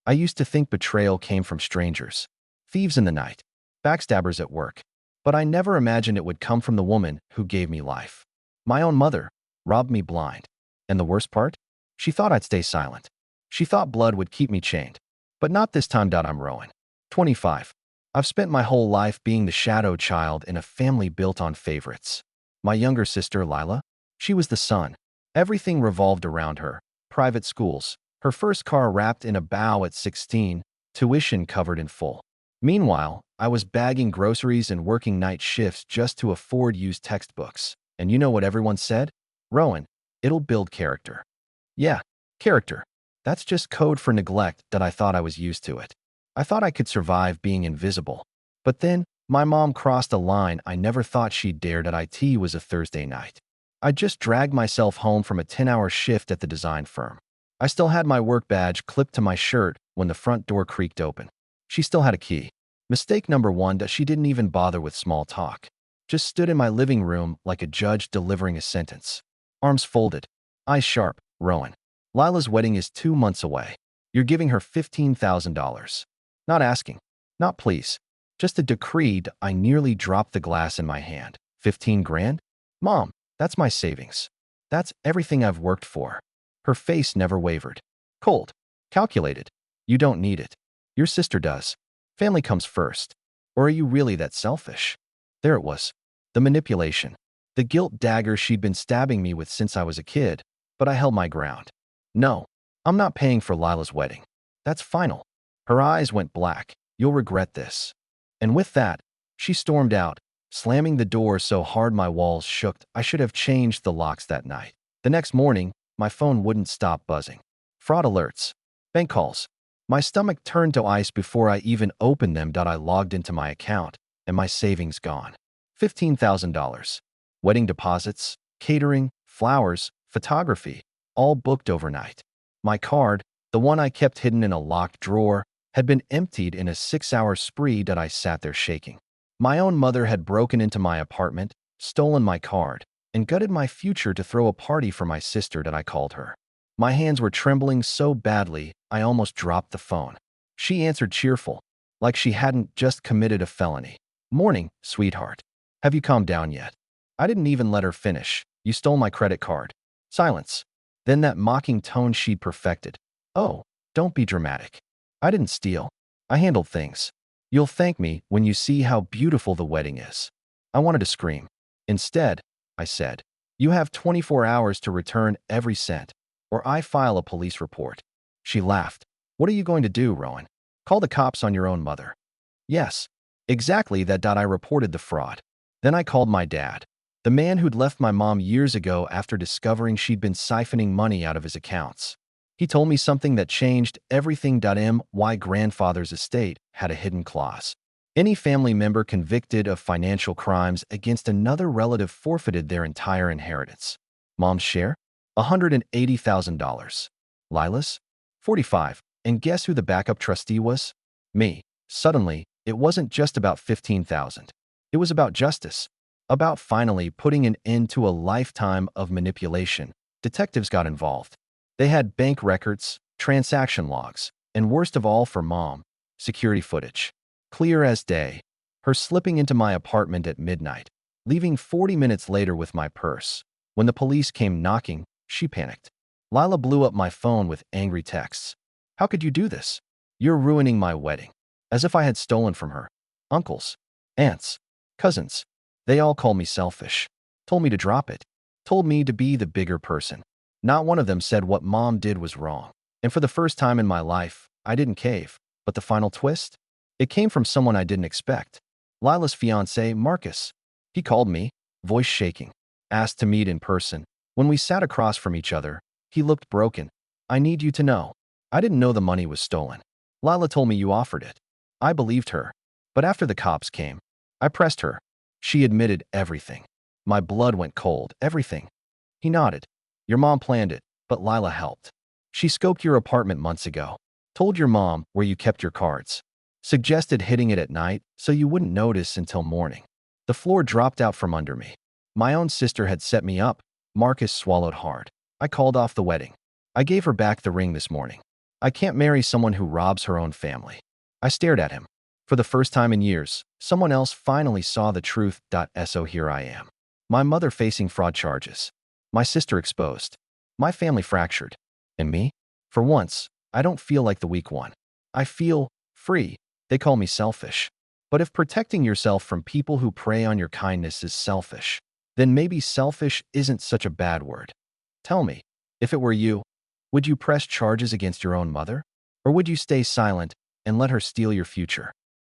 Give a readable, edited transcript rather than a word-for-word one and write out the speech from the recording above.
I used to think betrayal came from strangers, thieves in the night, backstabbers at work. But I never imagined it would come from the woman who gave me life. My own mother robbed me blind. And the worst part? She thought I'd stay silent. She thought blood would keep me chained. But not this time. I'm Rowan. 25. I've spent my whole life being the shadow child in a family built on favorites. My younger sister, Lila, she was the sun. Everything revolved around her. Private schools, her first car wrapped in a bow at 16, tuition covered in full. Meanwhile, I was bagging groceries and working night shifts just to afford used textbooks. And you know what everyone said? Rowan, it'll build character. Yeah, character. That's just code for neglect. I thought I was used to it. I thought I could survive being invisible. But then, my mom crossed a line I never thought she'd dared. It was a Thursday night. I just dragged myself home from a 10-hour shift at the design firm. I still had my work badge clipped to my shirt when the front door creaked open. She still had a key. Mistake number one: she didn't even bother with small talk. Just stood in my living room like a judge delivering a sentence. Arms folded, eyes sharp. Rowan, Lila's wedding is 2 months away. You're giving her $15,000. Not asking, not please, just a decree. I nearly dropped the glass in my hand. 15 grand? Mom, that's my savings. That's everything I've worked for. Her face never wavered. Cold, calculated. You don't need it. Your sister does. Family comes first. Or are you really that selfish? There it was. The manipulation. The guilt dagger she'd been stabbing me with since I was a kid. But I held my ground. No, I'm not paying for Lila's wedding. That's final. Her eyes went black. You'll regret this. And with that, she stormed out, slamming the door so hard my walls shook. I should have changed the locks that night. The next morning, my phone wouldn't stop buzzing. Fraud alerts. Bank calls. My stomach turned to ice before I even opened them. I logged into my account, and my savings gone. $15,000. Wedding deposits, catering, flowers, photography, all booked overnight. My card, the one I kept hidden in a locked drawer, had been emptied in a 6-hour spree. I sat there shaking. My own mother had broken into my apartment, stolen my card, and gutted my future to throw a party for my sister. I called her. My hands were trembling so badly, I almost dropped the phone. She answered cheerful, like she hadn't just committed a felony. Morning, sweetheart. Have you calmed down yet? I didn't even let her finish. You stole my credit card. Silence. Then that mocking tone she'd perfected. Oh, don't be dramatic. I didn't steal. I handled things. You'll thank me when you see how beautiful the wedding is. I wanted to scream. Instead, I said, you have 24 hours to return every cent, or I file a police report. She laughed. What are you going to do, Rowan? Call the cops on your own mother? Yes, exactly that. I reported the fraud. Then I called my dad, the man who'd left my mom years ago after discovering she'd been siphoning money out of his accounts. He told me something that changed everything. My grandfather's estate had a hidden clause. Any family member convicted of financial crimes against another relative forfeited their entire inheritance. Mom's share? $180,000. Lila's? 45. And guess who the backup trustee was? Me. Suddenly, it wasn't just about 15,000. It was about justice. About finally putting an end to a lifetime of manipulation. Detectives got involved. They had bank records, transaction logs, and worst of all for Mom, security footage. Clear as day. Her slipping into my apartment at midnight, leaving 40 minutes later with my purse. When the police came knocking, she panicked. Lila blew up my phone with angry texts. How could you do this? You're ruining my wedding. As if I had stolen from her. Uncles, aunts, cousins. They all called me selfish. Told me to drop it. Told me to be the bigger person. Not one of them said what Mom did was wrong. And for the first time in my life, I didn't cave. But the final twist? It came from someone I didn't expect. Lila's fiancé, Marcus. He called me, voice shaking. Asked to meet in person. When we sat across from each other, he looked broken. I need you to know. I didn't know the money was stolen. Lila told me you offered it. I believed her. But after the cops came, I pressed her. She admitted everything. My blood went cold. Everything. He nodded. Your mom planned it, but Lila helped. She scoped your apartment months ago. Told your mom where you kept your cards. Suggested hitting it at night so you wouldn't notice until morning. The floor dropped out from under me. My own sister had set me up. Marcus swallowed hard. I called off the wedding. I gave her back the ring this morning. I can't marry someone who robs her own family. I stared at him. For the first time in years, someone else finally saw the truth. So here I am. My mother facing fraud charges. My sister exposed. My family fractured. And me? For once, I don't feel like the weak one. I feel free. They call me selfish. But if protecting yourself from people who prey on your kindness is selfish, then maybe selfish isn't such a bad word. Tell me, if it were you, would you press charges against your own mother? Or would you stay silent and let her steal your future?